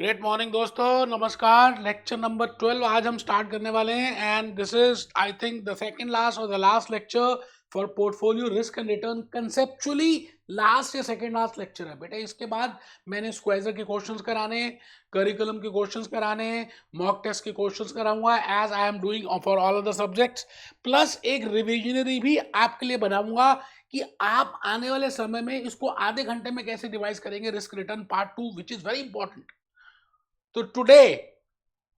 Great morning दोस्तों, नमस्कार। Lecture number 12 आज हम स्टार्ट करने वाले हैं and this is I think the second last और the last lecture for portfolio risk and return. Conceptually last या सेकंड लास्ट लेक्चर है बेटा। इसके बाद मैंने स्क्वाइजर के क्वेश्चंस कराने हैं, करिकुलम के क्वेश्चंस कराने हैं, मॉक टेस्ट के क्वेश्चंस कराऊंगा as I am doing for all of the subjects, plus एक रिविजनरी भी आपके लिए बनाऊंगा कि आप आने वाले समय में इसको आधे घंटे में कैसे डिवाइस करेंगे। Risk return part 2 which is very important. तो today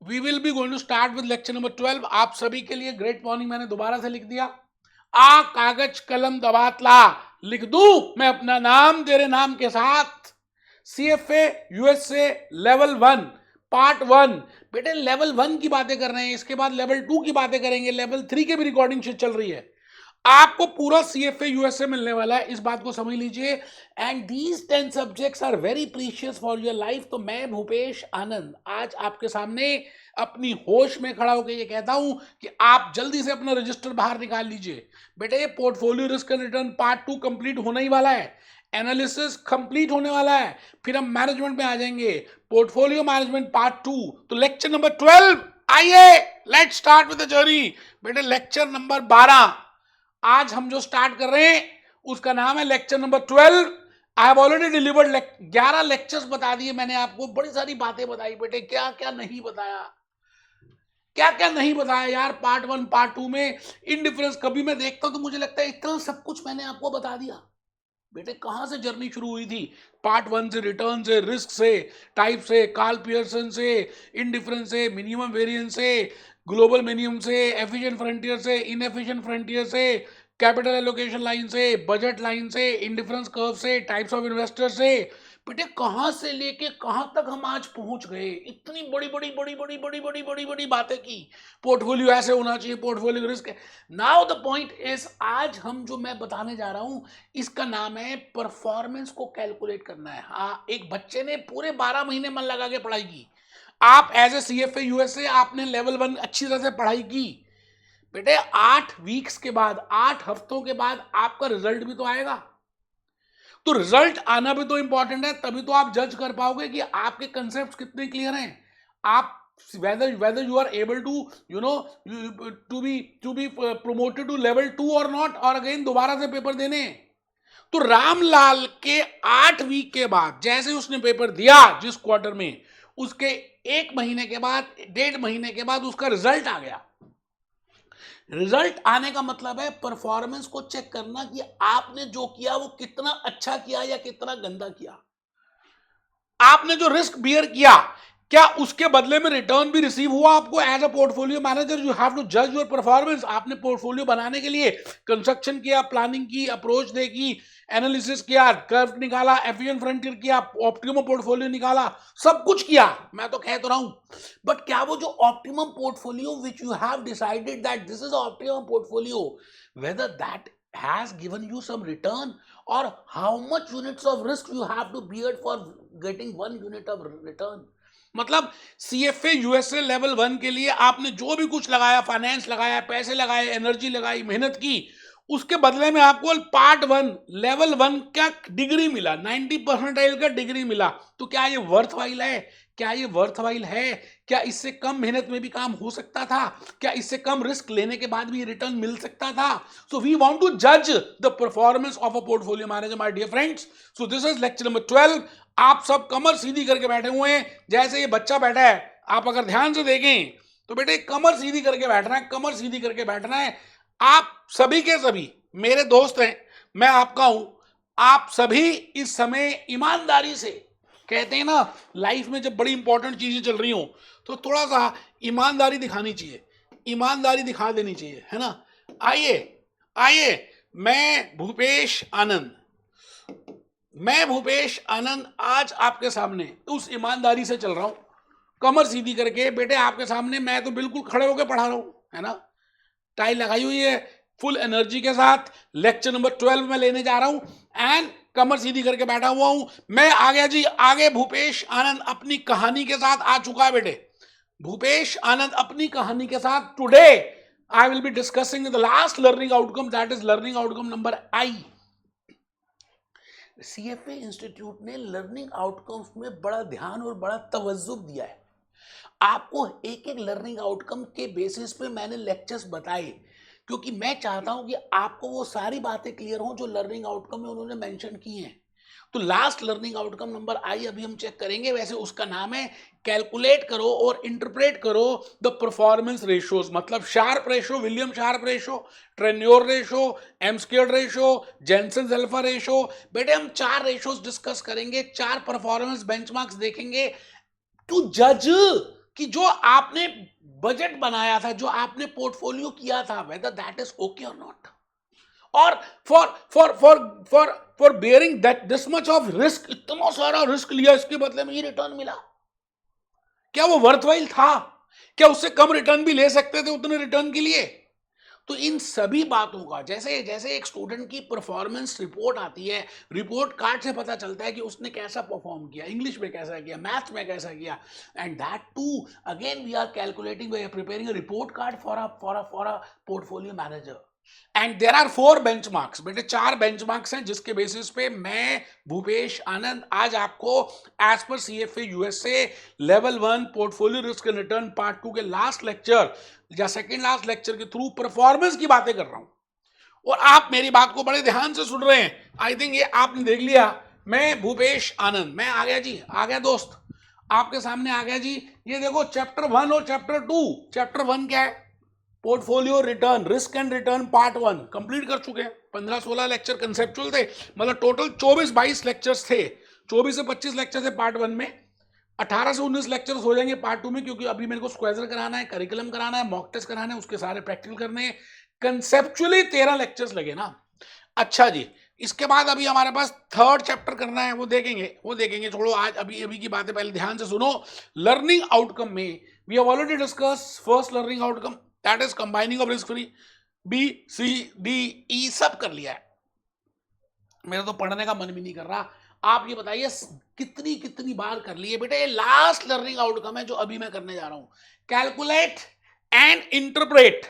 we will be going to start with lecture number 12। आप सभी के लिए ग्रेट मॉर्निंग मैंने दोबारा से लिख दिया। आ कागज कलम दबात ला, लिख दूं मैं अपना नाम तेरे नाम के साथ। CFA USA level 1 part 1। बेटे लेवल 1 की बातें कर रहे हैं, इसके बाद लेवल 2 की बातें करेंगे, लेवल 3 की भी रिकॉर्डिंग चल रही है। आपको पूरा सीएफए यूएसए मिलने वाला है, इस बात को समझ लीजिए। And these 10 subjects are very precious for your life. तो मैं भूपेश आनंद आज आपके सामने अपनी होश में खड़ा होकर ये कहता हूं कि आप जल्दी से अपना रजिस्टर बाहर निकाल लीजिए। बेटे ये portfolio risk and return part 2 complete होने ही वाला है, एनालिसिस कंप्लीट होने वाला है, फिर हम मैनेजमेंट में आ जाएंगे, पोर्टफोलियो मैनेजमेंट पार्ट 2। तो लेक्चर नंबर 12 आइए, let's start with the journey. बेटे लेक्चर नंबर 12 आज हम जो स्टार्ट कर रहे हैं उसका नाम है lecture number 12। I have already delivered 11 lectures बता दिए मैंने आपको, बड़ी सारी बातें बताई बेटे। क्या क्या नहीं बताया, क्या क्या नहीं बताया यार। पार्ट 1 पार्ट 2 में इनडिफरेंस कभी मैं देखता हूं तो मुझे लगता है इतना सब कुछ मैंने आपको बता दिया। बेटे कहां से जर्नी शुरू हुई थी? पार्ट 1 से, रिटर्न से, रिस्क से, टाइप से, कार्ल पियर्सन से, इनडिफरेंस से, मिनिमम वेरिएंस से, ग्लोबल मिनिमम से, एफिशिएंट फ्रंटियर से, इनएफिशिएंट फ्रंटियर से, कैपिटल एलोकेशन लाइन से, बजट लाइन से, इनडिफरेंस कर्व से, टाइप्स ऑफ इन्वेस्टर से। बेटे कहां से लेके कहां तक हम आज पहुंच गए। इतनी बड़ी बड़ी बड़ी बड़ी बड़ी बड़ी बड़ी बड़ी बातें की। पोर्टफोलियो ऐसे होना चाहिए, portfolio risk. Now the point is, आज हम जो मैं बताने जा रहा हूं इसका नाम है परफॉर्मेंस को कैलकुलेट करना है। हाँ, एक बच्चे ने पूरे 12 महीने मन लगा के पढ़ाई की। आप एज ए सीएफए यूएसए आपने लेवल 1 अच्छी तरह से पढ़ाई की। बेटे 8 वीक्स के बाद, 8 हफ्तों के बाद आपका रिजल्ट भी तो आएगा। तो रिजल्ट आना भी तो इंपॉर्टेंट है, तभी तो आप जज कर पाओगे कि आपके कंसेप्ट कितने क्लियर हैं। आप whether you are able to to be promoted to level 2 or not, और अगेन दोबारा से पेपर देने। तो रामलाल के 8 वीक के बाद जैसे उसने पेपर दिया जिस क्वार्टर में, उसके 1 महीने के बाद, 1.5 महीने के बाद उसका रिजल्ट आ गया। रिजल्ट आने का मतलब है परफॉर्मेंस को चेक करना कि आपने जो किया वो कितना अच्छा किया या कितना गंदा किया। आपने जो रिस्क बियर किया, क्या उसके बदले में रिटर्न भी रिसीव हुआ आपको? As a portfolio manager you have to जज योर परफॉर्मेंस। आपने पोर्टफोलियो बनाने के लिए कंस्ट्रक्शन किया, प्लानिंग की, अप्रोच देखी, एनालिसिस किया, कर्व निकाला, एफिशिएंट फ्रंटियर किया, ऑप्टिमम पोर्टफोलियो निकाला, सब कुछ किया। मैं तो कह तो रहा हूं, बट क्या वो जो optimum portfolio which you have decided that this is optimum portfolio, whether that has given you some return, or how much units of risk you have to bear for getting 1 unit of return? मतलब CFA USA level 1 के लिए आपने जो भी कुछ लगाया, finance लगाया, पैसे लगाए, एनर्जी लगाई, मेहनत की, उसके बदले में आपको पार्ट 1 लेवल 1 का डिग्री मिला, 90 परसेंटाइल का डिग्री मिला। तो क्या ये वर्थवाइल है? क्या ये वर्थवाइल है? क्या इससे कम मेहनत में भी काम हो सकता था? क्या इससे कम रिस्क लेने के बाद भी रिटर्न मिल सकता था? सो वी वांट टू जज the performance of a portfolio manager my dear friends. So this is lecture number 12। आप सब कमर सीधी करके बैठे हुए हैं जैसे ये बच्चा बैठा है। आप अगर ध्यान से देखें तो बेटे कमर सीधी करके बैठना है, कमर सीधी करके बैठना है। आप सभी के सभी मेरे दोस्त हैं, मैं आपका हूं। आप सभी इस समय ईमानदारी से, कहते हैं ना लाइफ में जब बड़ी इंपॉर्टेंट चीजें चल रही हो तो थोड़ा सा ईमानदारी दिखानी चाहिए, ईमानदारी दिखा देनी चाहिए, है ना। आइए आइए, मैं भूपेश आनंद आज आपके सामने उस ईमानदारी से चल रहा हूं, कमर सीधी करके। बेटे आपके सामने मैं तो बिल्कुल खड़े होकर पढ़ा रहा हूं, है ना। टाई लगाई हुई है, फुल एनर्जी के साथ लेक्चर नंबर 12 में लेने जा रहा हूं एंड कमर सीधी करके बैठा हुआ हूं। मैं आ गया जी, आगे भूपेश आनंद अपनी कहानी के साथ आ चुका है। बेटे भूपेश आनंद अपनी कहानी के साथ, today I will be discussing the last learning outcome, that is learning outcome number I. CFA institute ने लर्निंग आउटकम्स में बड़ा ध्यान और बड़ा तवज्जो दिया है। आपको एक एक लर्निंग आउटकम के बेसिस पे मैंने लेक्चर्स बताए, क्योंकि मैं चाहता हूं कि आपको वो सारी बातें क्लियर हों जो लर्निंग आउटकम में उन्होंने मेंशन की हैं। तो लास्ट लर्निंग आउटकम नंबर आई अभी हम चेक करेंगे, वैसे उसका नाम है कैलकुलेट करो और इंटरप्रेट करो द परफॉर्मेंस रेशियोज। मतलब Sharpe ratio, William Sharpe ratio, Treynor ratio, M squared ratio, Jensen alpha ratio. बेटे हम 4 रेशोज डिस्कस करेंगे, 4 परफॉर्मेंस बेंचमार्क्स देखेंगे टू जज कि जो आपने बजट बनाया था, जो आपने पोर्टफोलियो किया था, वेदर दैट इज ओके और नॉट। और for bearing that this much of risk, इतना सारा रिस्क लिया, इसके बदले में ये रिटर्न मिला, क्या वो वर्थवाइल था? क्या उससे कम रिटर्न भी ले सकते थे उतने रिटर्न के लिए? तो इन सभी बातों का, जैसे जैसे एक स्टूडेंट की परफॉर्मेंस रिपोर्ट आती है, रिपोर्ट कार्ड से पता चलता है कि उसने कैसा परफॉर्म किया, इंग्लिश में कैसा किया, मैथ्स में कैसा किया, and that too again we are calculating, we are preparing a report card for a portfolio manager. And there are 4 benchmarks. बेटे 4 बेंचमार्क्स हैं जिसके बेसिस पे मैं भूपेश आनंद आज आपको as per CFA USA level 1 portfolio risk and return part 2 के last lecture या second last lecture के थ्रू परफॉर्मेंस की बातें कर रहा हूं, और आप मेरी बात को बड़े ध्यान से सुन रहे हैं। आई थिंक ये आपने देख लिया, मैं भूपेश आनंद, मैं आ गया जी, आ गया दोस्त, आपके सामने आ गया जी। ये देखो चैप्टर 1 और चैप्टर 2। चैप्टर 1 क्या है? Portfolio return, risk and return part 1 complete कर चुके हैं। 15-16 लेक्चर कंसेप्चुअल थे, मतलब टोटल 24-22 लेक्चर्स थे। 24 से 25 लेक्चर थे पार्ट 1 में, 18 से 19 लेक्चर्स हो जाएंगे पार्ट 2 में, क्योंकि अभी मेरे को स्क्वेजर कराना है, करिकुलम कराना है, मॉक टेस्ट कराना है, उसके सारे प्रैक्टिकल करने हैं। कंसेप्चुअली 13 लेक्चर्स लगे ना। अच्छा जी, इसके बाद अभी हमारे पास थर्ड चैप्टर करना है, वो देखेंगे छोड़ो आज, अभी अभी की बातें पहले ध्यान से सुनो। लर्निंग आउटकम में we have already discuss first learning outcome, that is combining of risk free. B C D E सब कर लिया है, मेरा तो पढ़ने का मन भी नहीं कर रहा। आप ये बताइए कितनी कितनी बार कर लिए? बेटा ये लास्ट लर्निंग आउटकम है जो अभी मैं करने जा रहा हूं, कैलकुलेट एंड इंटरप्रेट।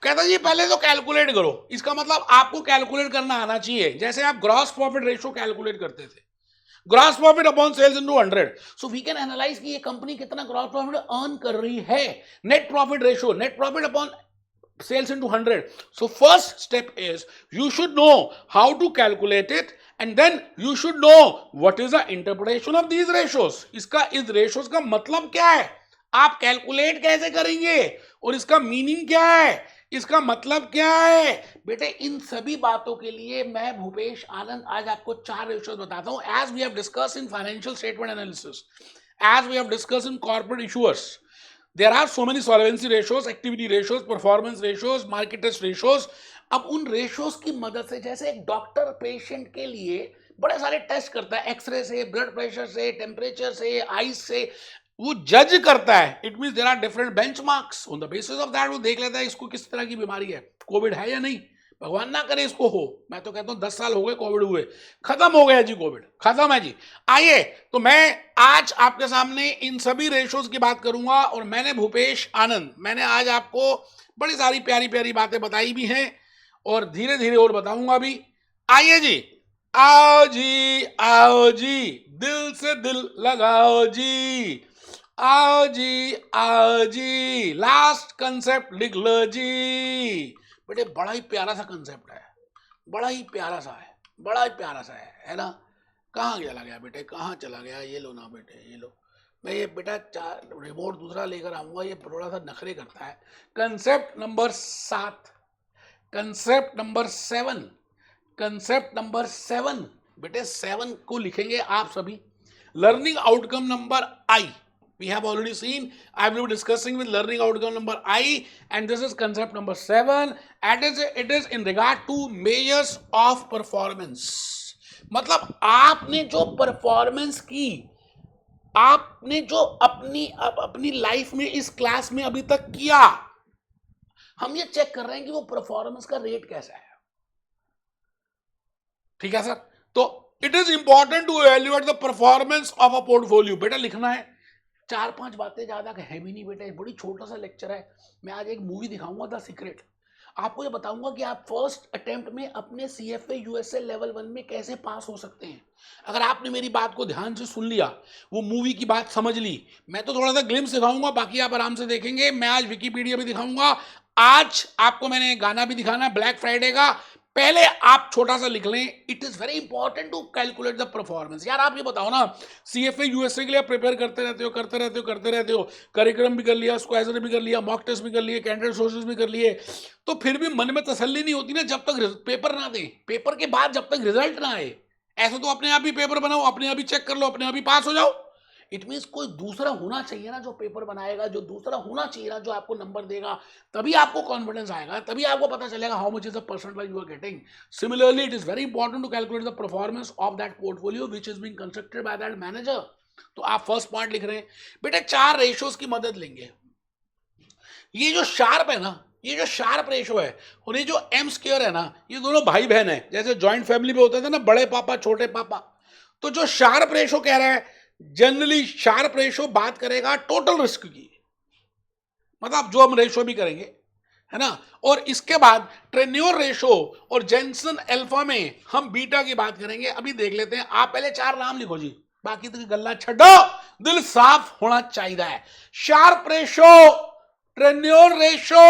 कहता जी पहले तो कैलकुलेट करो, इसका मतलब आपको कैलकुलेट करना आना चाहिए, जैसे आप ग्रॉस प्रॉफिट रेशियो कैलकुलेट करते थे, gross profit upon sales into 100, so we can analyse कि ये कंपनी कितना ग्रॉस प्रॉफिट अर्न कर रही है। Net profit ratio, net profit upon sales into 100. So first step is you should know how to calculate it, and then you should know what is the interpretation of these ratios. इसका इस ratios का मतलब क्या है, आप calculate कैसे करेंगे, और इसका मीनिंग क्या है, इसका मतलब क्या है। बेटे इन सभी बातों के लिए मैं भूपेश आनंद आज आपको 4 रेशियोज बताता हूं, as we have discuss in financial statement analysis, as we have discuss in corporate issuers. There are so many solvency ratios, activity ratios, performance ratios, market test ratios. अब उन रेशियोज की मदद से, जैसे एक डॉक्टर पेशेंट के लिए बड़े सारे टेस्ट करता है, एक्सरे से, ब्लड प्रेशर से, टेम्परेचर से, आइस से, वो जज करता है। It means there are different benchmarks, on the basis of that वो देख लेता है इसको किस तरह की बीमारी है, कोविड है या नहीं, भगवान ना करे इसको हो। मैं तो कहता हूँ 10 साल हो गए कोविड हुए, खत्म हो गया जी, कोविड खत्म है जी। आइए, तो मैं आज आपके सामने इन सभी रेशोज की बात करूंगा, और मैंने भूपेश आनंद, मैंने आज आपको बड़ी सारी प्यारी प्यारी बातें बताई भी हैं, और धीरे धीरे और बताऊंगा भी। आइए जी, आओ जी, आओ जी, दिल से दिल लगाओ जी, आओ जी, आओ जी, लास्ट कंसेप्ट लिख लो जी। बेटे बड़ा ही प्यारा सा कंसेप्ट है, बड़ा ही प्यारा सा है, बड़ा ही प्यारा सा है ना। कहाँ चला गया बेटे, कहाँ चला गया? ये लो ना बेटे, ये लो। मैं ये बेटा रिमोट दूसरा लेकर आऊंगा, ये थोड़ा सा नखरे करता है। Concept number 7, concept number 7, concept number 7। बेटे 7 को लिखेंगे आप सभी। Learning outcome number I, we have already seen, I will be discussing with learning outcome number I, and this is concept number 7, and it is in regard to measures of performance। मतलब आपने जो performance की, आपने जो अपनी life में इस class में अभी तक किया, हम ये चेक कर रहे हैं कि वो परफॉर्मेंस का रेट कैसा है। ठीक है सर, तो it is important to evaluate the performance of a portfolio. बेटा लिखना है, 4-5 बातें ज्यादा है भी नहीं बेटा, बड़ी छोटा सा लेक्चर है। मैं आज एक मूवी दिखाऊंगा, द सीक्रेट। आपको ये बताऊंगा कि आप फर्स्ट अटेम्प्ट में अपने CFA USA लेवल 1 में कैसे पास हो सकते हैं। अगर आपने मेरी बात को ध्यान से सुन लिया, वो मूवी की बात समझ ली, मैं तो थोड़ा सा ग्लिम्स दिखाऊंगा, बाकी आप आराम से देखेंगे। मैं आज विकिपीडिया भी दिखाऊंगा, आज आपको मैंने गाना भी दिखाना है ब्लैक फ्राइडे का। पहले आप छोटा सा लिख लें, it is very important to calculate the performance. यार आप ये बताओ ना, CFA USA के लिए प्रिपेयर करते रहते हो, करिकुलम भी कर लिया, स्क्वायर भी कर लिया, मॉक टेस्ट भी कर लिए, कैंडिडेट सोर्सेज भी कर लिए, तो फिर भी मन में तसल्ली नहीं होती ना जब तक पेपर ना दें, पेपर के बाद जब तक रिजल्ट ना आए। ऐसा तो अपने आप ही पेपर बनाओ, अपने आप ही चेक कर लो, अपने आप ही पास हो जाओ। इट मीन्स कोई दूसरा होना चाहिए ना जो पेपर बनाएगा, जो दूसरा होना चाहिए ना जो आपको नंबर देगा, तभी आपको कॉन्फिडेंस आएगा, तभी आपको पता चलेगा how much is the percentage you are getting. Similarly it is very important to calculate the performance of that portfolio which is being constructed by that manager. तो आप फर्स्ट पॉइंट लिख रहे हैं बेटे, 4 रेशोज की मदद लेंगे। ये जो शार्प है ना, ये जो शार्प रेशो है और ये जो एम स्क्वायर है ना, ये दोनों भाई बहन है। जैसे जॉइंट फैमिली में होते थे ना, बड़े पापा छोटे पापा, तो जो शार्प रेशो कह रहा है, जनरली शार्प रेशो बात करेगा टोटल रिस्क की, मतलब जो हम रेशो भी करेंगे, है ना। और इसके बाद ट्रेन्योर रेशो और जेंसन अल्फा में हम बीटा की बात करेंगे। अभी देख लेते हैं, आप पहले 4 नाम लिखो जी, बाकी तो गल्ला छड्डो, दिल साफ होना चाहिए। Sharp ratio, Treynor ratio,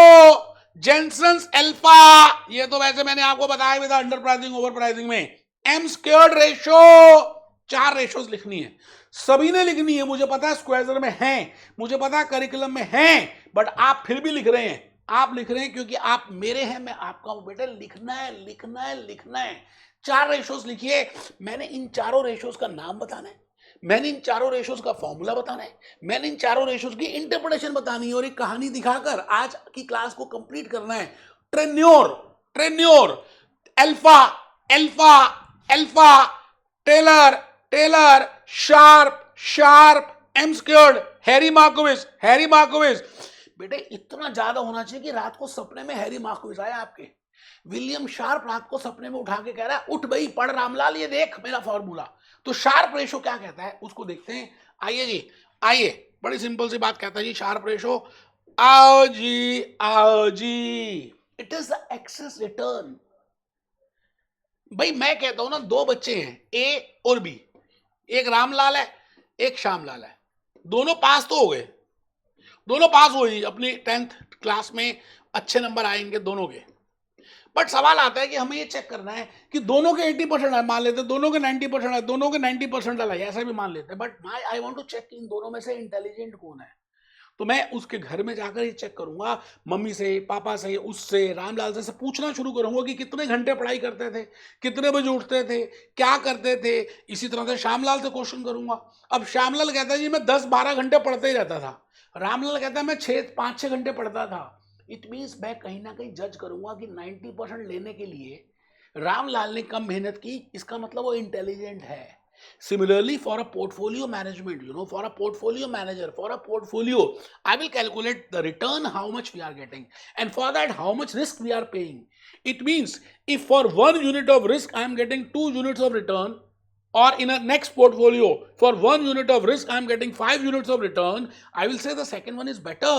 जेंसन्स alpha, ये तो वैसे मैंने आपको बताया भी था अंडर प्राइसिंग ओवर प्राइसिंग में। एम स्क्वायर्ड रेशो, 4 रेशोज लिखनी है, सभी ने लिखनी है। मुझे पता है स्क्वायर में है, मुझे पता है करिकुलम में है, बट आप फिर भी लिख रहे हैं। आप लिख रहे हैं क्योंकि आप मेरे हैं, मैं आपका हूं। बेटे लिखना है, लिखना है, लिखना है। 4 रेशोज लिखिए। मैंने इन चारों रेशोज का नाम बताना है, मैंने इन चारों रेशोज का फॉर्मूला बताना है, मैंने इन चारों रेशोज की इंटरप्रिटेशन बतानी है और एक कहानी दिखाकर आज की क्लास को कंप्लीट करना है। Treynor, Treynor, alpha, alpha, alpha, Taylor, Taylor, Sharpe, Sharpe, M squared, Harry Markowitz, Harry Markowitz. बेटे इतना ज्यादा होना चाहिए कि रात को सपने में हैरी मार्कोविच आया आपके। विलियम शार्प रात को सपने में उठा के कह रहा है, उठ भाई पढ़ रामलाल, ये देख मेरा फॉर्मूला। तो शार्प रेशो क्या कहता है उसको देखते हैं। आइए जी, आइए, बड़ी सिंपल सी बात कहता है जी शार्प रेशो। आओ जी, आओ जी, it is the excess return. भाई मैं कहता हूं ना, 2 बच्चे हैं, ए और बी, एक रामलाल है एक श्यामलाल है, दोनों पास तो हो गए, दोनों पास हो गए अपनी 10th क्लास में, अच्छे नंबर आएंगे दोनों के। बट सवाल आता है कि हमें ये चेक करना है कि दोनों के 80% है, मान लेते, दोनों के 90% है, दोनों के 90% है, ऐसा भी मान लेते हैं। But I want to check इन दोनों में से इंटेलिजेंट कौन है। तो मैं उसके घर में जाकर ही चेक करूंगा, मम्मी से, पापा से, उससे, रामलाल से पूछना शुरू करूंगा कि कितने घंटे पढ़ाई करते थे, कितने बजे उठते थे, क्या करते थे। इसी तरह से श्यामलाल से क्वेश्चन करूंगा। अब श्यामलाल कहता है जी मैं 10-12 घंटे पढ़ते ही रहता था, रामलाल कहता है मैं 5-6 घंटे पढ़ता था। इट मीन्स मैं कहीं ना कहीं जज करूंगा कि 90% लेने के लिए रामलाल ने कम मेहनत की, इसका मतलब वो इंटेलिजेंट है। Similarly, for a portfolio management, for a portfolio manager, for a portfolio, I will calculate the return, how much we are getting, and for that, how much risk we are paying. It means if for 1 unit of risk, I am getting 2 units of return, or in a next portfolio, for 1 unit of risk, I am getting 5 units of return, I will say the second one is better.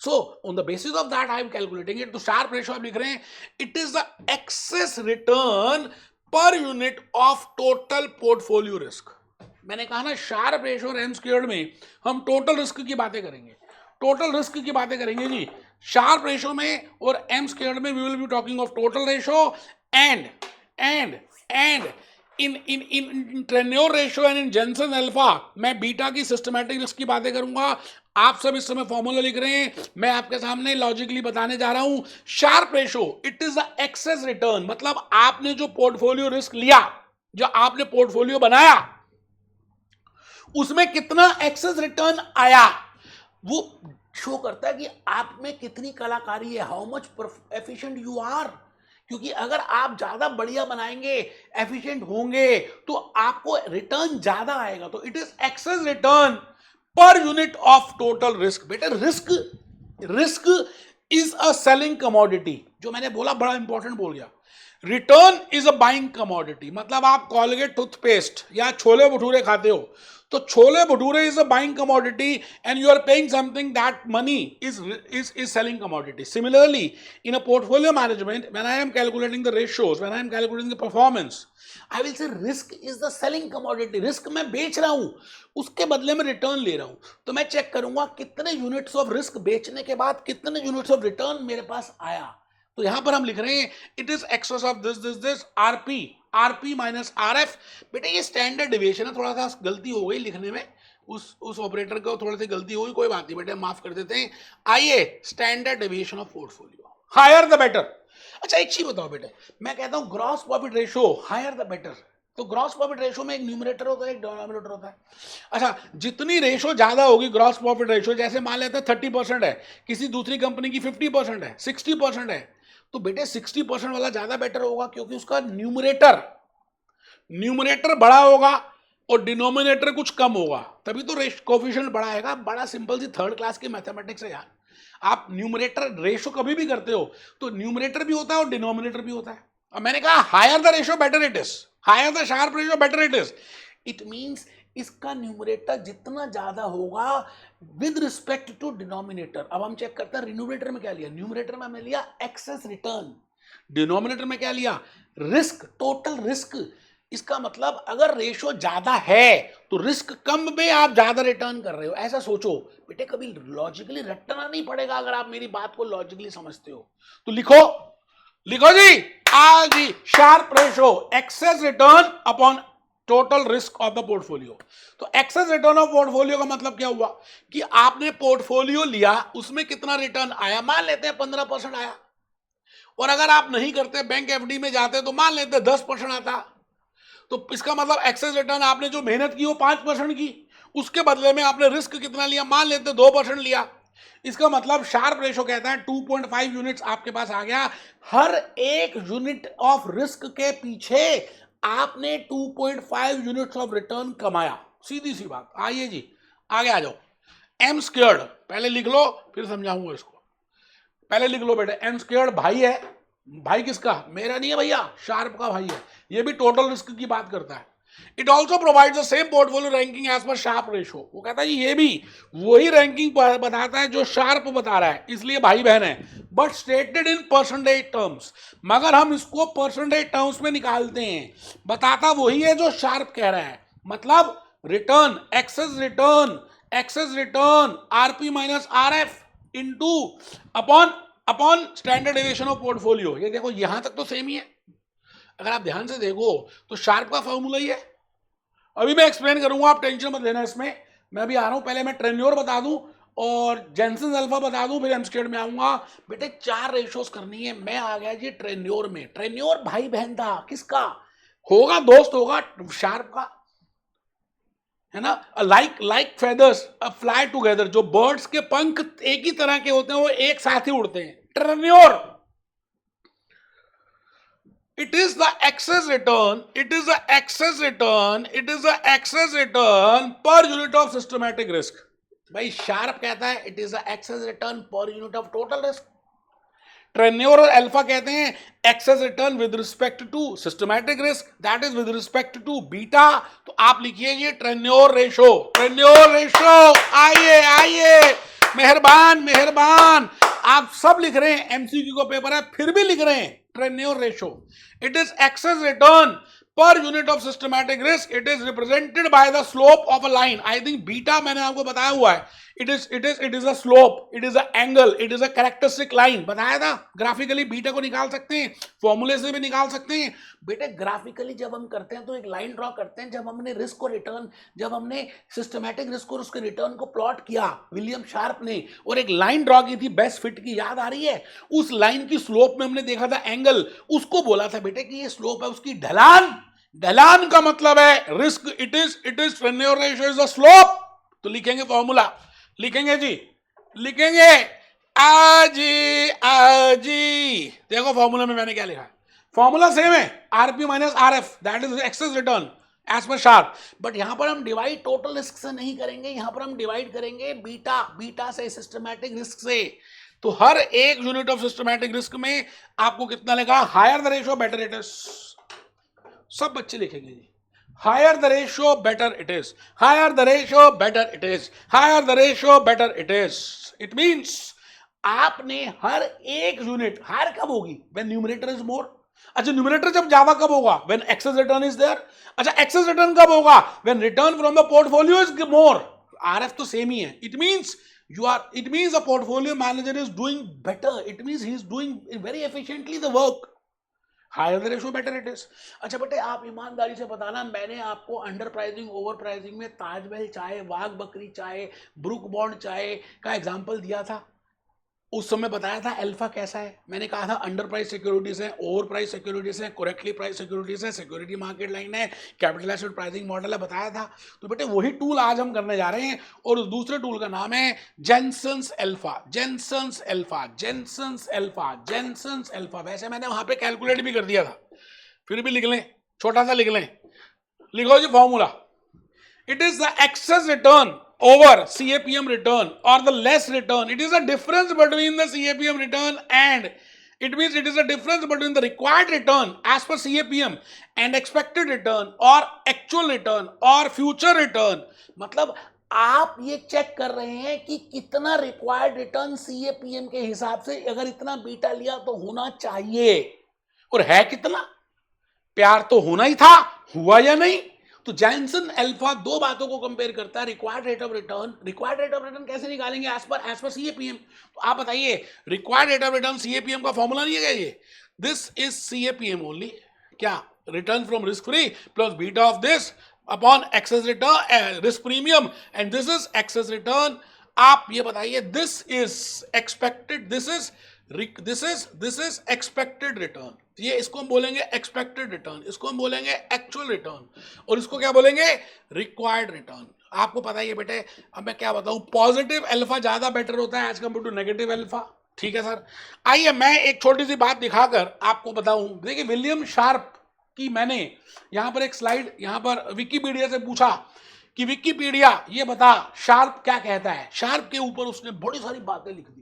So, on the basis of that, I am calculating it. तो sharp ratio आप लिख रहे हैं, it is the excess return पर unit of total portfolio risk. मैंने कहा ना, Sharpe ratio और एम स्क्वायर्ड में हम टोटल रिस्क की बातें करेंगे, टोटल रिस्क की बातें करेंगे जी। शार्प रेशो में और एम स्क्वायर्ड में we will be talking of total ratio and in Treynor ratio and in Jensen alpha मैं बीटा की सिस्टमैटिक रिस्क की बातें करूंगा। आप सब इस समय फॉर्मूला लिख रहे हैं, मैं आपके सामने लॉजिकली बताने जा रहा हूं। Sharpe ratio, it is the excess return, मतलब आपने जो पोर्टफोलियो रिस्क लिया, जो आपने पोर्टफोलियो बनाया, उसमें कितना एक्सेस रिटर्न आया, वो शो करता है कि आप में कितनी कलाकारी है, how much efficient you are. क्योंकि अगर आप ज्यादा बढ़िया बनाएंगे, एफिशिएंट होंगे, तो आपको रिटर्न ज्यादा आएगा। तो it is excess return per unit of total risk. बेटा risk is a selling commodity, जो मैंने बोला बड़ा इंपॉर्टेंट बोल गया। Return is a buying commodity, मतलब आप कॉलगेट टूथपेस्ट या छोले भटूरे खाते हो तो chole bhature is a buying commodity and you are paying something that money is selling commodity. Similarly, in a portfolio management, when I am calculating the ratios, when I am calculating the performance, I will say risk is the selling commodity. Risk मैं बेच रहा हूं, उसके बदले में return ले रहा हूं, तो मैं चेक करूंगा कितने यूनिट्स ऑफ रिस्क बेचने के बाद कितने यूनिट्स ऑफ रिटर्न मेरे पास आया. तो यहां पर हम लिख रहे हैं it is excess of this RP minus RF. बेटे ये स्टैंडर्ड डिविएशन है, थोड़ा सा गलती हो गई लिखने में, उस ऑपरेटर को थोड़ी सी गलती हुई, कोई बात नहीं बेटे, माफ कर देते हैं. आइए, standard deviation of portfolio, higher the better. अच्छा एक चीज बताओ बेटे, मैं कहता हूं gross profit ratio higher the better, तो ग्रॉस प्रॉफिट रेशियो में एक न्यूमरेटर होता है, एक डिनोमिनेटर होता है. अच्छा, जितनी रेशियो ज्यादा होगी ग्रॉस प्रॉफिट रेशियो, जैसे मान लेते हैं 30% है, किसी दूसरी कंपनी की 50% है, 60% है, तो बेटे 60% वाला ज्यादा बेटर होगा, क्योंकि उसका न्यूमरेटर बड़ा होगा और डिनोमिनेटर कुछ कम होगा, तभी तो कोफिशिएंट बड़ा आएगा. बड़ा सिंपल सी थर्ड क्लास की मैथमेटिक्स है यार. आप न्यूमरेटर रेशो कभी भी करते हो तो न्यूमरेटर भी होता है और डिनोमिनेटर भी होता है. अब मैंने कहा higher the ratio better it is, higher the Sharpe ratio better it is. It means इसका न्यूमरेटर जितना ज्यादा होगा विद रिस्पेक्ट टू डिनोमिनेटर. अब हम चेक करते हैं न्यूमरेटर में क्या लिया. न्यूमरेटर में हमने लिया एक्सेस रिटर्न, डिनोमिनेटर में क्या लिया, रिस्क, टोटल रिस्क. इसका मतलब अगर रेशो ज्यादा है तो रिस्क कम में आप ज्यादा रिटर्न कर रहे हो, ऐसा सोचो बेटे. कभी लॉजिकली रटना नहीं पड़ेगा अगर आप मेरी बात को लॉजिकली समझते हो. तो लिखो जी, जी, Sharpe ratio excess return upon total risk of the portfolio. तो एक्सेस रिटर्न ऑफ पोर्टफोलियो का मतलब क्या हुआ कि आपने पोर्टफोलियो लिया, उसमें कितना रिटर्न आया, मान लेते हैं 15% आया, और अगर आप नहीं करते बैंक एफडी में जाते तो मान लेते 10% आता. तो इसका मतलब एक्सेस रिटर्न आपने जो मेहनत की वो 5% की, उसके बदले में आपने रिस्क कितना लिया, मान लेते 2% लिया. इसका मतलब शार्प रेशो कहता है 2.5 यूनिट्स आपके पास आ गया. हर एक यूनिट ऑफ रिस्क के पीछे आपने 2.5 यूनिट्स ऑफ रिटर्न कमाया. सीधी सी बात. आइए जी आगे आ जाओ. एम स्क्वायर्ड पहले लिख लो, फिर समझाऊंगा इसको. पहले लिख लो बेटे, एम स्क्वायर्ड भाई है. भाई किसका, मेरा नहीं है भैया, शार्प का भाई है. ये भी टोटल रिस्क की बात करता है. It also provide the same portfolio ranking as per Sharpe ratio. वो कहता है ये भी वही रैंकिंग बताता है जो शार्प बता रहा है, इसलिए भाई बहन है. But stated in percentage terms, मगर हम इसको परसेंटेज टर्म्स में निकालते हैं, बताता वही है जो शार्प कह रहा है. मतलब return, excess return RP minus RF into upon standard deviation of portfolio. ये देखो यहां तक तो सेम ही है. अगर आप ध्यान से देखो तो शार्प का फॉर्मूला ही है. अभी मैं एक्सप्लेन करूंगा, आप टेंशन मत लेना इसमें. मैं अभी आ रहा हूं, पहले मैं ट्रेन्योर बता दूं और जेनसन अल्फा बता दूं, फिर एम स्क्वायर्ड में आऊंगा. बेटे 4 रेशोस करनी है. मैं आ गया जी ट्रेन्योर में. ट्रेन्योर भाई बहन था किसका होगा, दोस्त होगा शार्प का, है ना. लाइक फेदर्स फ्लाई टुगेदर, जो बर्ड्स के पंख एक ही तरह के होते हैं वो एक साथ ही उड़ते हैं. ट्रेन्योर, it is the excess return per unit of systematic risk. भाई शार्प कहता है it is the excess return per unit of total risk. ट्रेन्योर और अल्फा कहते हैं excess return with respect to systematic risk, that is with respect to beta. तो आप लिखिए ये ट्रेन्योर रेशो. आइए मेहरबान. आप सब लिख रहे हैं, एमसीक्यू का पेपर है फिर भी लिख रहे हैं. Treynor ratio, it is excess return per unit of systematic risk. It is represented by the slope of a line. I think beta मैंने आपको बताया हुआ है. It is a slope, it is a angle, it is a characteristic line. बताया था graphically beta को निकाल सकते हैं, फॉर्मूले से भी निकाल सकते हैं. बेटे ग्राफिकली जब हम करते हैं तो एक लाइन ड्रॉ करते हैं. जब हमने रिस्क को रिटर्न, जब हमने सिस्टमैटिक रिस्क और उसके रिटर्न को प्लॉट किया विलियम शार्प ने, और एक लाइन ड्रॉ की थी बेस्ट फिट की, याद आ रही है. उस लाइन की स्लोप में हमने देखा था एंगल, उसको बोला था बेटे कि ये स्लोप है उसकी ढलान का मतलब है risk. It is Treynor ratio is the slope. तो लिखेंगे फॉर्मूला, लिखेंगे आजी. देखो फॉर्मूला में मैंने क्या लिखा है, फॉर्मूला सेम है, RP minus RF, that is excess return as per Sharpe. But यहां पर हम डिवाइड टोटल रिस्क से नहीं करेंगे, यहां पर हम डिवाइड करेंगे बीटा से, सिस्टमैटिक रिस्क से. तो हर एक यूनिट ऑफ सिस्टमैटिक रिस्क में आपको कितना लगा, higher the ratio better it is. सब बच्चे लिखेंगे जी. Higher the ratio, better it is. Higher the ratio, better it is. Higher the ratio, better it is. It means आपने हर एक यूनिट हायर कब होगी? When numerator is more. अच्छा, numerator जब ज्यादा कब होगा? When excess return is there. अच्छा, excess return कब होगा? When return from the portfolio is more. RF तो सेम ही है. It means a portfolio manager is doing better. It means he is doing very efficiently the work. Higher the ratio better it is. अच्छा बेटे, आप ईमानदारी से बताना, मैंने आपको अंडर प्राइसिंग ओवर प्राइसिंग में ताजमहल चाय, वाघ बकरी चाय, ब्रुक बॉन्ड चाय का एग्जांपल दिया था. उस समय बताया था अल्फा कैसा है. मैंने कहा था अंडर प्राइस सिक्योरिटीज है, ओवर प्राइस सिक्योरिटीज है, करेक्टली प्राइस सिक्योरिटीज है, सिक्योरिटी मार्केट लाइन है, कैपिटल एसेट प्राइसिंग मॉडल है, बताया था. तो बेटे वही टूल आज हम करने जा रहे हैं, और उस दूसरे टूल का नाम है Jensen's alpha. Jensen's alpha, Jensen's alpha, Jensen's alpha. वैसे मैंने वहां पे कैलकुलेट भी कर दिया था, फिर भी लिख लें, छोटा सा लिख लें. लिखो जी formula. It is the excess return over CAPM return or the less return. It is a difference between the CAPM return and it means it is a difference between the required return as per CAPM and expected return or actual return or future return. मतलब आप ये check कर रहे हैं कि कितना required return CAPM के हिसाब से, अगर इतना बीटा लिया तो होना चाहिए, और है कितना. प्यार तो होना ही था, हुआ या नहीं. तो जैनसन अल्फा दो बातों को कंपेयर करता है, required rate of return. Required rate of return कैसे निकालेंगे? As per CAPM. तो आप बताइए, required rate of return CAPM का फॉर्मूला नहीं है ये. This is CAPM only. क्या? Return from risk free plus beta of this upon excess return risk premium, and this is excess return. आप ये बताइए, this is expected, this is expected return. ये इसको हम बोलेंगे एक्सपेक्टेड रिटर्न, इसको हम बोलेंगे एक्चुअल रिटर्न, और इसको क्या बोलेंगे? Required return. आपको पता ही है बेटे. अब मैं क्या बताऊं, पॉजिटिव अल्फा ज्यादा बेटर होता है as compare to negative alpha. ठीक है सर. आइए मैं एक छोटी सी बात दिखाकर आपको बताऊं. देखिए, विलियम शार्प की मैंने यहां पर एक स्लाइड, यहां पर विकीपीडिया से पूछा कि विकीपीडिया ये बता शार्प क्या कहता है. शार्प के ऊपर उसने बड़ी सारी बातें लिख दी.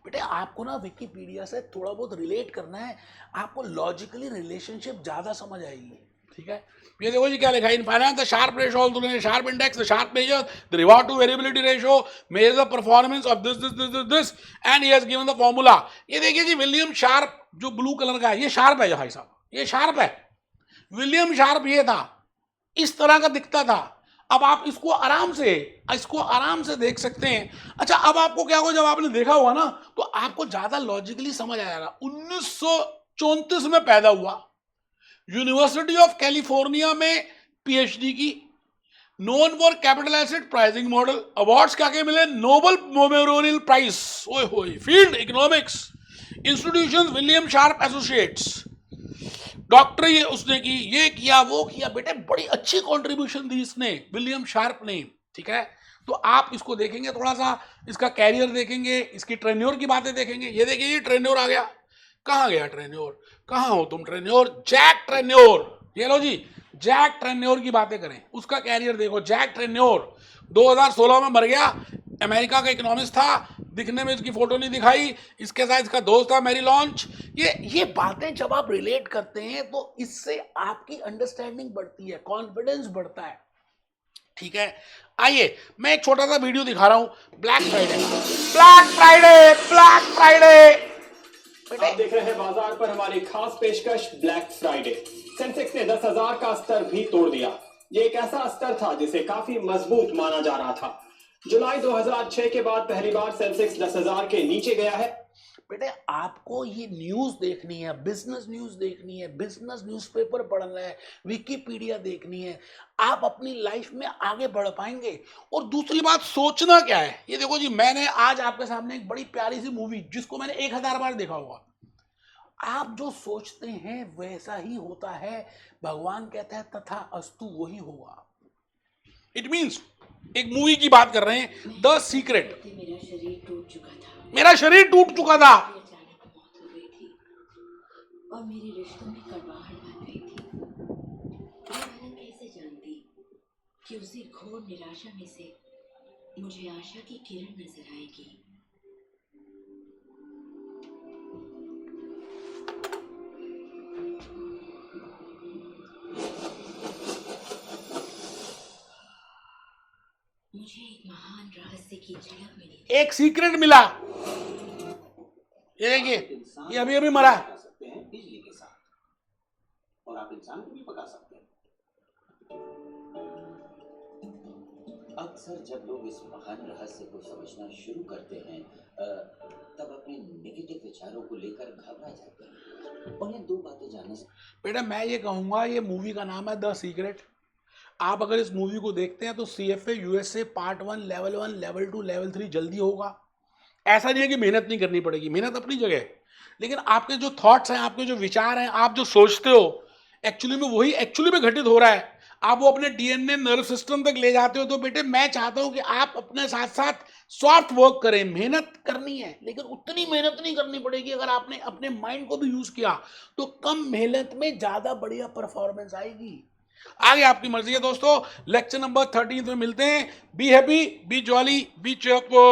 बेटे आपको ना विकीपीडिया से थोड़ा बहुत रिलेट करना है, आपको लॉजिकली रिलेशनशिप ज्यादा समझ आएगी. ठीक है. ये देखो जी क्या लिखा है. In finance the Sharpe ratio, Sharpe index, the Sharpe measure the reward to variability ratio, measure the performance of this and he has given the formula. ये देखिए जी, विलियम शार्प जो ब्लू कलर का है, ये शार्प है भाई साहब, ये शार्प है. विलियम शार्प ये था, इस तरह का दिखता था. अब आप इसको आराम से देख सकते हैं. अच्छा, अब आपको क्या होगा, जब आपने देखा होगा ना, तो आपको ज्यादा लॉजिकली समझ आएगा. 1934 में पैदा हुआ, यूनिवर्सिटी ऑफ कैलिफोर्निया में पीएचडी की, known for capital asset pricing model. Awards क्या क्या मिले? नोबल मेमोरियल प्राइज, ओए होए, field economics, institution William sharp associates, doctor ये उसने की, ये किया, वो किया. बेटे बड़ी अच्छी कंट्रीब्यूशन दी इसने, विलियम शार्प ने. ठीक है. तो आप इसको देखेंगे, थोड़ा सा इसका कैरियर देखेंगे, इसकी ट्रेन्योर की बातें देखेंगे. ये देखिए, ये ट्रेन्योर आ गया. कहाँ गया ट्रेन्योर? कहाँ हो तुम ट्रेन्योर? जैक ट्रेन्योर. ये लो जी, जैक ट्रेन्योर की बातें करें. उसका कैरियर देखो. जैक ट्रेन्योर 2016 में मर गया. अमेरिका का इकोनॉमिस्ट था, दिखने में इसकी फोटो नहीं दिखाई. इसके साथ इसका दोस्त था मैरी लॉन्च. ये बातें जब आप रिलेट करते हैं तो इससे आपकी अंडरस्टैंडिंग बढ़ती है, कॉन्फिडेंस बढ़ता है. ठीक है. आइए मैं एक छोटा सा वीडियो दिखा रहा हूं. Black Friday, black Friday, black Friday. आप देख रहे हैं बाजार पर हमारी खास पेशकश ब्लैक फ्राइडे. सेंसेक्स ने 10,000 का स्तर भी तोड़ दिया. ये एक ऐसा स्तर था जिसे काफी मजबूत माना जा रहा था. जुलाई 2006 के बाद पहली बार सेंसेक्स 10,000 के नीचे गया है. बेटे आपको ये न्यूज देखनी है, बिजनेस न्यूज देखनी है, बिजनेस न्यूज़पेपर पढ़ना है, विकीपीडिया देखनी है, आप अपनी लाइफ में आगे बढ़ पाएंगे. और दूसरी बात, सोचना क्या है. ये देखो जी, मैंने आज आपके सामने एक बड़ी प्यारी सी मूवी, जिसको मैंने 1000 बार देखा होगा. आप जो सोचते हैं वैसा ही होता है. भगवान कहता है तथा अस्तु, वही होगा. इट मीन्स एक मूवी की बात कर रहे हैं, द सीक्रेट. मेरा शरीर टूट चुका था, मेरा शरीर टूट चुका था, अचानक मौत हो गई थी और मेरे रिश्तों में कड़वाहट आ गई थी. मैं कैसे जानती कि उसी घोर निराशा में से मुझे आशा की किरण नजर आएगी. की झलक मिली थी। एक सीक्रेट मिला, ये देखिए, ये अभी अभी मरा है। पका सकते हैं बिजली के साथ और आप इंसान को भी पका सकते हैं। अक्सर जब लोग इस महान रहस्य को समझना शुरू करते हैं तब अपने नेगेटिव विचारों को लेकर घबरा जाते हैं। उन्हें दो बातें जानना बेटा मैं ये कहूँगा, ये मूवी का नाम है द सीक्रेट। आप अगर इस मूवी को देखते हैं तो CFA USA part 1 level 1 level 2 level 3 जल्दी होगा। ऐसा नहीं है कि मेहनत नहीं करनी पड़ेगी, मेहनत अपनी जगह है, लेकिन आपके जो थॉट्स हैं, आपके जो विचार हैं, आप जो सोचते हो एक्चुअली में वही एक्चुअली में घटित हो रहा है। आप वो अपने DNA नर्व सिस्टम तक ले जाते हो। तो बेटे मैं चाहता हूं कि आप अपने साथ साथ सॉफ्ट वर्क करें। मेहनत करनी है लेकिन उतनी मेहनत नहीं करनी पड़ेगी। अगर आपने अपने माइंड को भी यूज किया तो कम मेहनत में ज्यादा बढ़िया परफॉर्मेंस आएगी। आगे आपकी मर्जी है दोस्तों। लेक्चर नंबर 13 में मिलते हैं। Be happy, B jolly, B cheerful.